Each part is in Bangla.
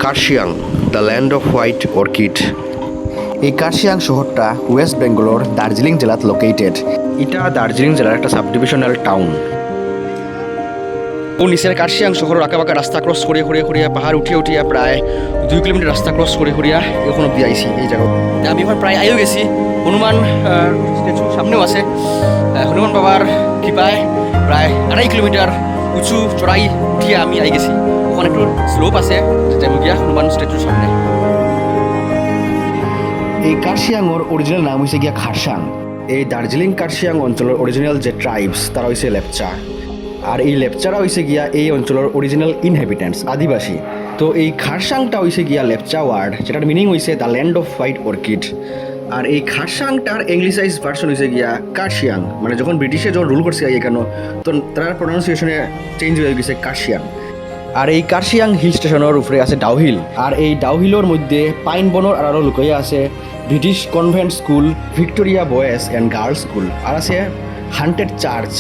Kurseong, the land of white orchid. এই কার্শিয়াং শহরটা ওয়েস্ট বেঙ্গলের দার্জিলিং জেলাত লোকেটেড। এটা দার্জিলিং জেলার একটা সাব ডিভিশনাল টাউন। ও নিচের কার্শিয়াং শহরের আঁকাবাঁকা রাস্তা ক্রস করিয়া পাহাড় উঠিয়া প্রায় 2 কিলোমিটার রাস্তা ক্রস করিয়া এখন অব্দি আইছি এই জায়গা। আমি এখন প্রায় আইও গেছি। হনুমান স্ট্যাচু সামনেও আছে। হনুমান বাবার কৃপায় প্রায় 2.5 কিলোমিটার উঁচু চড়াই উঠিয়া আমি আই গেছি। ওখানে একটু স্লোপ আছে, যেটা আমি গিয়া হনুমান স্ট্যাচুর সামনে। এই কার্শিয়াংর অরিজিনাল নাম হয়েছে গিয়া খারসাং। এই দার্জিলিং কার্শিয়াং অঞ্চলের অরিজিনাল যে ট্রাইবস তারা হয়েছে লেপচা, আর এই লেপচারা হয়েছে গিয়া এই অঞ্চলের অরিজিনাল ইনহ্যাবিটেন্টস, আদিবাসী। তো এই খারসাংটা হয়েছে গিয়া লেপচা ওয়ার্ড, যেটার মিনিং হয়েছে the land of white orchid. আর এই খারসাংটার ইংলিশাইজ ভার্সন হয়েছে গিয়া কার্শিয়াং। মানে যখন ব্রিটিশে যখন রুল করছে এখানে, তো তার প্রনাউন্সিয়েশনে চেঞ্জ হয়ে গেছে কার্শিয়াং। আর এই কার্শিয়াং হিল স্টেশনের উপরে আছে ডাউহিল, আর এই ডাউহিলের মধ্যে পাইন বনর আরও লুকাইয়া আছে British convent school, Victoria boys and girls school, আর আছে হান্টেড চার্চ।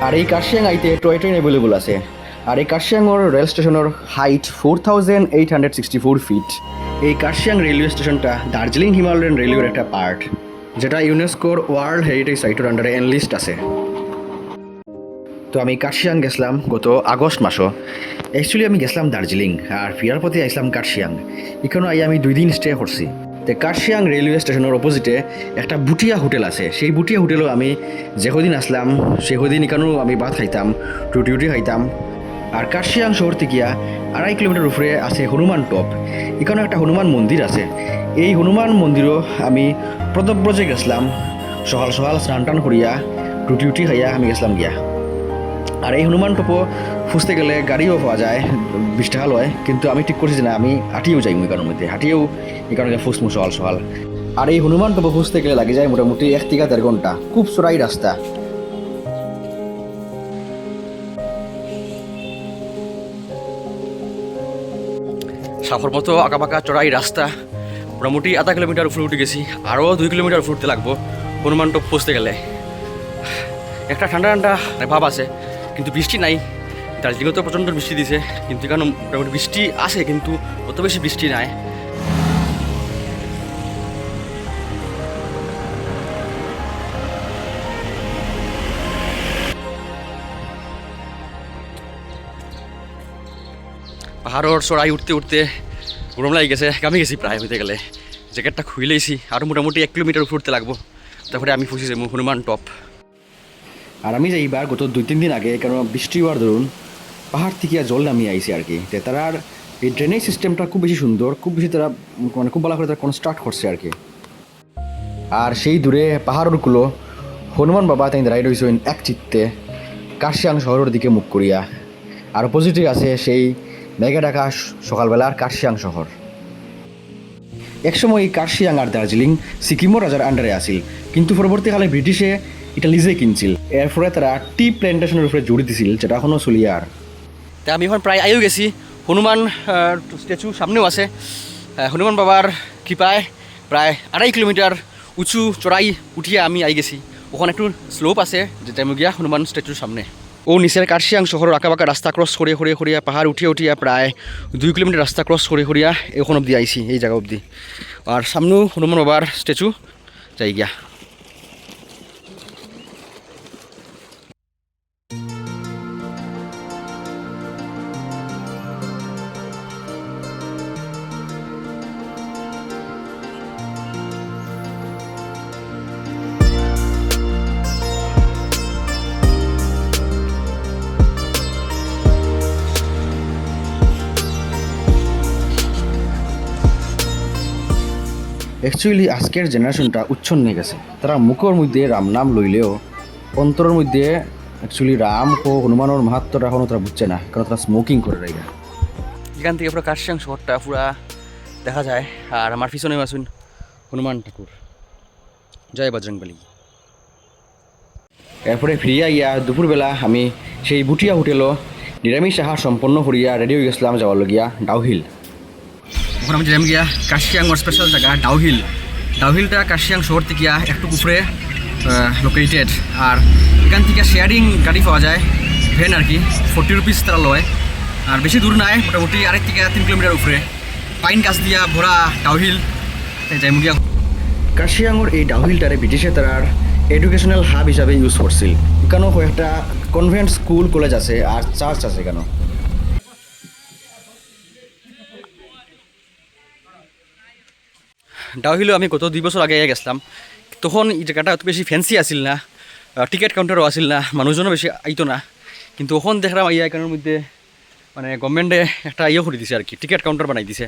আর এই কার্শিয়াং আইতে টয় ট্রেন অ্যাভেলেবল আছে। আর এই কার্শিয়াংর রেল স্টেশনের হাইট 4864 ফিট। এই কার্শিয়াং রেলওয়ে স্টেশনটা দার্জিলিং হিমালয়ান রেলওয়ের একটা পার্ট, যেটা ইউনেস্কোর ওয়ার্ল্ড হেরিটেজ সাইটের আন্ডারে এনলিস্ট আছে। তো আমি কার্শিয়াং গেছিলাম গত আগস্ট মাসও। অ্যাকচুয়ালি আমি গেছিলাম দার্জিলিং, আর ফিরার পথে আসলাম কার্শিয়াং। এখানে আই আমি 2 দিন স্টে করছি। তো কার্শিয়াং রেলওয়ে স্টেশনের অপোজিটে একটা বুটিয়া হোটেল আছে। সেই বুটিয়া হোটেলও আমি যে কদিন আসলাম সে কদিন এখানেও আমি ভাত খাইতাম, রুটি খাইতাম। আর কার্শিয়াং শহর থেকে 2.5 কিলোমিটার উপরে আছে হনুমান টপ। এখানে একটা হনুমান মন্দির আছে। এই হনুমান মন্দিরও আমি প্রদব্রজে গেছিলাম। সকাল সকাল স্নান টান করিয়া রুটি খাইয়া আমি গেছিলাম গিয়া। আর এই হনুমান টপও ফুসতে গেলে গাড়িও পাওয়া যায়, 20 টাকা লয়। কিন্তু আমি ঠিক করছি যে না, আমি হাঁটিয়েও যাই এখানের মধ্যে, হাঁটিয়েও এখানে ফুসমু সকাল সকাল। আর এই হনুমান টপও ফুসতে গেলে লাগে যায় মোটামুটি 1 থেকে 1.5 ঘন্টা। খুব চড়াই রাস্তা। সাফর মতো আঁকাবাঁকা চড়াই রাস্তা, মোটামুটি 1/2 কিলোমিটার উপরে উঠে গেছি। আরও 2 কিলোমিটার উপরে উঠতে লাগবো হনুমান টপ পৌঁছতে গেলে। একটা ঠান্ডা ঠান্ডা ভাব আছে, কিন্তু বৃষ্টি নাই। দার্জিলিংয়ে তো প্রচণ্ড বৃষ্টি দিছে, কিন্তু এখানে মোটামুটি বৃষ্টি আছে, কিন্তু অত বেশি বৃষ্টি নাই। পাহাড়ের চড়াই উঠতে গরম লাগে গেছে, ঘামে গেছি প্রায় হইতে গেলে। জ্যাকেটটা খুইলেছি, আরও মোটামুটি 1 কিলোমিটার উপরে উঠতে লাগবো। তারপরে আমি পৌঁছে যাবো হনুমান টপ। আর আমি যে এইবার গত 2-3 দিন আগে, কারণ বৃষ্টি হওয়ার ধরুন পাহাড় থেকে জল নামিয়ে আইসি আর কি। তারার এই ড্রেনেজ সিস্টেমটা খুব বেশি সুন্দর, খুব বেশি তারা মানে খুব ভালো করে তারা কনস্ট্রাক্ট করছে আর কি। আর সেই দূরে পাহাড়ের কুলো হনুমান বাবা তাই দাঁড়াই রয়েছেন এক চিত্তে কার্শিয়াং শহরের দিকে মুখ করিয়া। আর অপোজিটে আছে সেই মেঘা ঢাকা সকালবেলার কার্শিয়াং শহর। একসময় এই কার্শিয়াং আর দার্জিলিং সিকিমও রাজার আন্ডারে আসিল, কিন্তু পরবর্তীকালে ব্রিটিশে এটা লিজে কিনছিল। এরপরে তারা টি প্ল্যান্টেশনের উপরে জড়ি দিছিল, যেটা এখনও চলিয়া। আর তা আমি এখন প্রায় আইও গেছি। হনুমান স্ট্যাচু সামনেও আছে। হনুমান বাবার কৃপায় প্রায় 2.5 কিলোমিটার উঁচু চড়াই উঠিয়া আমি আই গেছি। ওখানে একটু স্লোপ আছে, যেটা আমি গিয়া হনুমান স্ট্যাচুর সামনে। ও নিচের কার্শিয়াং শহরের আঁকাবাঁকা রাস্তা ক্রস করিয়া পাহাড় উঠিয়া প্রায় 2 কিলোমিটার রাস্তা ক্রস করিয়া এখন অবধি আইছি এই জায়গা অবধি। আর সামনেও হনুমান বাবার স্ট্যাচু যাই গিয়া। অ্যাকচুয়ালি আজকের জেনারেশনটা উচ্ছন্ন হয়ে গেছে। তারা মুখের মধ্যে রাম নাম লইলেও অন্তরের মধ্যে অ্যাকচুয়ালি রাম ও হনুমানের মাহাত্মটা এখনও তারা বুঝছে না, কারণ তারা স্মোকিং করে রয়ে গেছে। এখান থেকে পুরো কার্শিয়াং শহরটা পুরা দেখা যায়। আর আমার পিছনে আসুন হনুমান ঠাকুর। জয় বজরংবলী। এরপরে ফিরিয়া গিয়া দুপুরবেলা আমি সেই বুটিয়া হোটেলও নিরামিষ আহার সম্পন্ন করিয়া রেডি হয়ে গেছিলাম যাওয়ার লগিয়া ডাউহিল। ওখানে আমি যেলাম গিয়া কার্শিয়াংর স্পেশাল জায়গা ডাউহিল। ডাউহিলটা কার্শিয়াং শহর থেকে একটু উপরে লোকেটেড। আর এখান থেকে শেয়ারিং গাড়ি পাওয়া যায়, ভ্যান আর কি 40 রুপিস তারা লয় আর বেশি দূর নাই মোটামুটি 2 থেকে 3 কিলোমিটার উপরে পাইন গাছ দিয়া ভরা ডাউহিল যাই মুগিয়া কার্শিয়াংর এই ডাউহিলটারে ব্রিটিশে তারার এডুকেশনাল হাব হিসাবে ইউজ করছিল এখানেও কয়েকটা কনভেন্ট স্কুল কলেজ আছে আর চার্চ আছে এখানে ডাউহিলও আমি গত 2 বছর আগে গেছিলাম তখন এই জায়গাটা অত বেশি ফ্যান্সি আসিল না টিকিট কাউন্টারও আসিল না মানুষজনও বেশি আইতো না কিন্তু ওখান দেখলাম এই এখানের মধ্যে মানে গভর্নমেন্টে একটা করে দিছে আর কি টিকিট কাউন্টার বানাই দিছে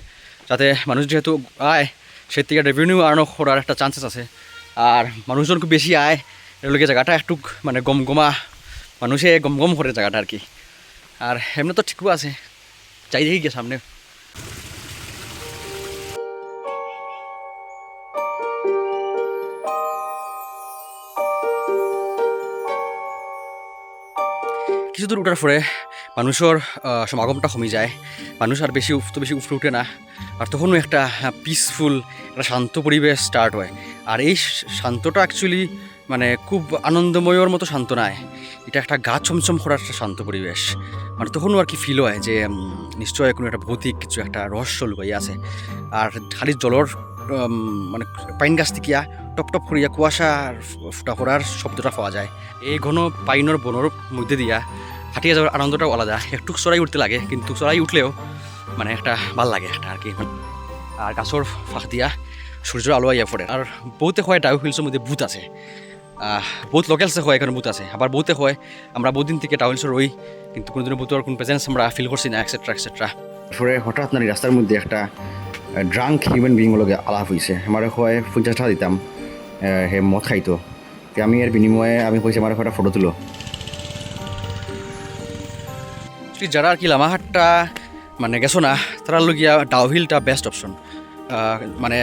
যাতে মানুষ যেহেতু আয় সে থেকে রেভিনিউ আর্ন করার একটা চান্সেস আছে আর মানুষজন খুব বেশি আয় এগুলোকে জায়গাটা একটু মানে গমগমা মানুষে গমগম করে জায়গাটা আর কি আর এমনি তো ঠিকও আছে চাই দেখি গিয়ে সামনে কিছু দূর উঠার পরে মানুষের সমাগমটা কমে যায় মানুষ আর বেশি উপরে উঠে না আর তখনও একটা পিসফুল একটা শান্ত পরিবেশ স্টার্ট হয় আর এই শান্তটা অ্যাকচুয়ালি মানে খুব আনন্দময়র মতো শান্ত নয় এটা একটা গা ছমছম করার একটা শান্ত পরিবেশ মানে তখনও আর কি ফিল হয় যে নিশ্চয় কোনো একটা ভৌতিক কিছু একটা রহস্য লুকাই আছে আর খালি জলর মানে পাইন গাছ থেকে টপ টপ করিয়া কুয়াশা ফুটা করার শব্দটা পাওয়া যায় এই ঘন পাইনের বনের মধ্যে দিয়া হাঁটিয়ে যাওয়ার আনন্দটাও আলাদা একটু চড়াই উঠতে লাগে কিন্তু চড়াই উঠলেও মানে একটা ভাল লাগে একটা আর কি আর গাছর ফাঁক দিয়া সূর্যের আলো আইয়া পড়ে আর বহুতে হয় ডাউ হিলসের মধ্যে ভূত আছে বহুত লোকেলসে হয় এখানে ভূত আছে আবার বহুতে হয় আমরা বহুদিন থেকে ডাউ হিলসে রই কিন্তু কোনোদিনও ভূতের কোনো প্রেজেন্স আমরা ফিল করছি না এক্সেট্রা এক্সেট্রা পরে হঠাৎ আপনার রাস্তার মধ্যে একটা ড্রাঙ্ক হিউম্যান বিং লগে আলাপ হয়েছে আমার হয় 50 টাকা দিতাম হে মদ খাইতো তো আমি এর বিনিময়ে আমি কইছি আমার একটা ফটো তুলো যারা আর কি লামাহাটটা মানে গেছো না তারা লগিয়া ডাউহিলটা বেস্ট অপশন মানে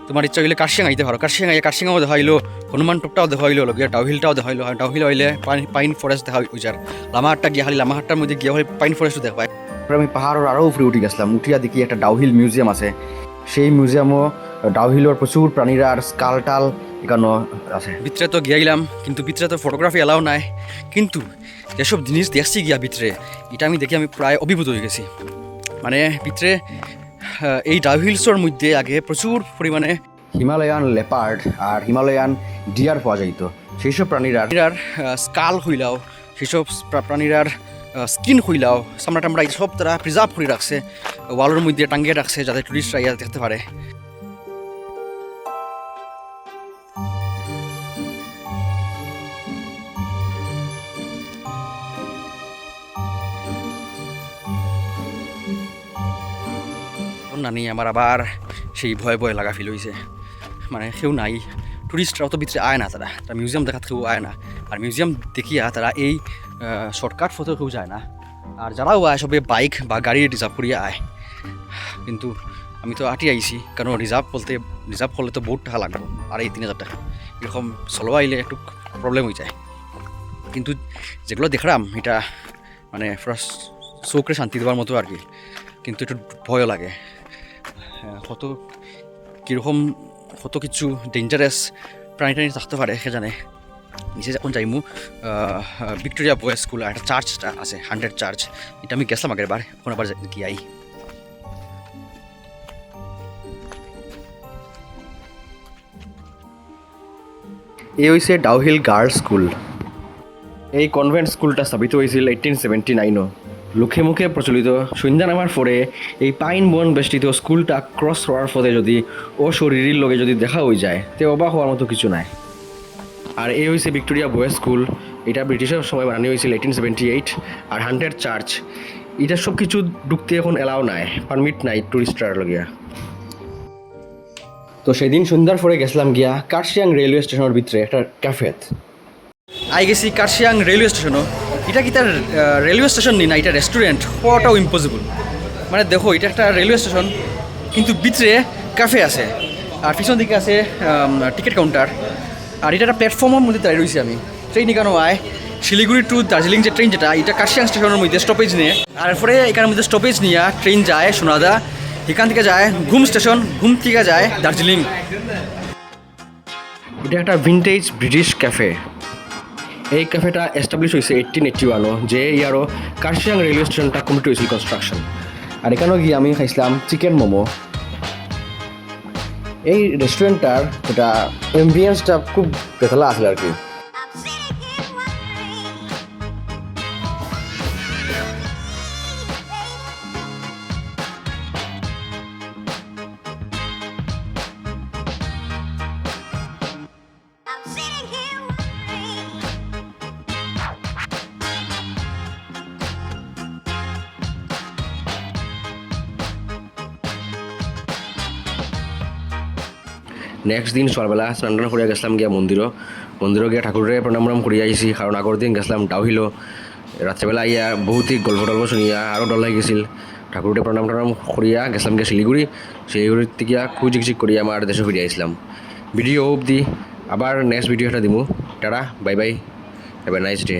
তোমার ইচ্ছা হইলে কার্শিয়াং আইতে পারো কার্শিয়াং আইয়া কার্শিয়াংও দেখা হইলো হনুমান টপটাও দেখা হইলো লগিয়া ডাউহিলটাও দেখা হইলো ডাউহিল হইলে পাইন ফরেস্ট দেখা হই যার লামাহাটটা গিয়া খালি লামাহাটটার মধ্যে গিয়া হলে পাইন ফরেস্টও দেখা পায় আমি পাহাড়ের আরও উপরে উঠে গেছিলাম উঠিয়া দেখি একটা ডাউহিল মিউজিয়াম আছে সেই মিউজিয়ামও ডাউহিলের প্রচুর প্রাণীরা আর স্কাল টাল এখানে আছে ভিতরে তো গিয়াইলাম কিন্তু ভিতরে তো ফটোগ্রাফি এলাও নাই কিন্তু যেসব জিনিস দেখছি গিয়া ভিতরে এটা আমি দেখি আমি প্রায় অভিভূত হয়ে গেছি মানে ভিতরে এই ডাউহিলসের মধ্যে আগে প্রচুর পরিমাণে হিমালয়ান লেপার্ড আর হিমালয়ান ডিয়ার পাওয়া যাইতো সেই সব প্রাণীরা স্কাল হইলাও সেসব প্রাণীরার স্কিন হইলাও চামড়া টামড়া সব তারা প্রিজার্ভ করে রাখছে ওয়ালের মধ্যে টাঙ্গিয়ে রাখছে যাতে টুরিস্টরা ইয়া দেখতে পারে নানি আমার আবার সেই ভয় ভয় লাগা ফিল হয়েছে মানে কেউ নাই টুরিস্টরাও তো ভিতরে আয় না তারা মিউজিয়াম দেখাতে কেউ আয় না আর মিউজিয়াম দেখিয়া তারা এই শর্টকাট ফটো কেউ যায় না আর যারাও আয় সবে বাইক বা গাড়ি রিজার্ভ করিয়া আয় কিন্তু আমি তো আটি আইছি কারণ রিজার্ভ করলে তো বহুত টাকা লাগবে আর এই 3000 টাকা এরকম চলো আইলে একটু প্রবলেম হয়ে যায় কিন্তু যেগুলো দেখলাম এটা মানে ফার্স্ট চোখে শান্তি দেওয়ার মতো আর কি কিন্তু একটু ভয়ও লাগে কত কীরকম কত কিছু ডেঞ্জারাস প্রাণী টাণী থাকতে পারে সে জানে নিচে যখন যাইমু ভিক্টোরিয়া বয়েজ স্কুল একটা চার্চটা আছে 100 চার্চ এটা আমি গেছিলাম আগের বার এখন আবার গিয়াই এই হয়েছে ডাউহিল গার্লস স্কুল এই কনভেন্ট স্কুলটা স্থাপিত হয়েছিল 1879 লোকে মুখে প্রচলিত সন্ধ্যা নামার পরে এই পাইন বন বেষ্টিত স্কুলটা ক্রস হওয়ার ফলে যদি ও শরীরের লগে যদি দেখা হয়ে যায় তে অবাক হওয়ার মতো কিছু নাই আর এই হয়েছে ভিক্টোরিয়া বয়েজ স্কুল এটা ব্রিটিশের সময় বানানো হয়েছিল 1878 আর 100 চার্চ এটা সব কিছু ঢুকতে এখন এলাও নাই পারমিট নাই টুরিস্টরা লগিয়া তো সেদিন সন্ধ্যার পরে গেছিলাম গিয়া কার্শিয়াং রেলওয়ে স্টেশনের ভিতরে একটা ক্যাফেত আই গেছি কার্শিয়াং রেলওয়ে স্টেশনও এটা কি তার রেলওয়ে স্টেশন নি না এটা রেস্টুরেন্ট হওয়াটাও ইম্পসিবল মানে দেখো এটা একটা রেলওয়ে স্টেশন কিন্তু ভিতরে ক্যাফে আছে আর পিছন দিকে আছে টিকিট কাউন্টার আর এটা একটা প্ল্যাটফর্মের মধ্যে দাঁড়িয়ে রয়েছি আমি ট্রেন এখানেও আয় শিলিগুড়ি টু দার্জিলিং যে ট্রেন যেটা এটা কার্শিয়াং স্টেশনের মধ্যে স্টপেজ নিয়ে আর এরপরে এখানের মধ্যে স্টপেজ নিয়ে ট্রেন যায় সোনাদা এখান থেকে যায় ঘুম স্টেশন ঘুম থেকে যায় দার্জিলিং এটা একটা ভিন্টেজ ব্রিটিশ ক্যাফে এই ক্যাফেটা এস্টাবলিশ হয়েছে 1881 যে ইয়ারও কার্শিয়াং রেলওয়ে স্টেশনটা কমপ্লিট হয়েছিল কনস্ট্রাকশন। আর এখানেও গিয়ে আমি খাইছিলাম চিকেন মোমো। এই রেস্টুরেন্টটার এটা এমবিয়েন্সটা খুব বেতলা আসলে আর কি। নেক্সট দিন সকালবেলা স্নান টান করিয়া গেছিলাম গিয়া মন্দিরও গিয়া ঠাকুরে প্রণাম করিয়া আইছি, কারণ আগর দিন গেছিলাম ডাউহিল, রাত্রেবেলা আইয়া বহুতই গল্প টল্প শুনিয়া আরও ডর লাগি গেছিল। ঠাকুরে প্রণাম টনাম করিয়া গেছিলাম গিয়া শিলিগুড়ির থেকে খুব জিক করিয়া আমার দেশে ফিরে আইছিলাম। ভিডিও অবধি আবার নেক্সট ভিডিও একটা দিমু। Tata, bye bye, have a nice day.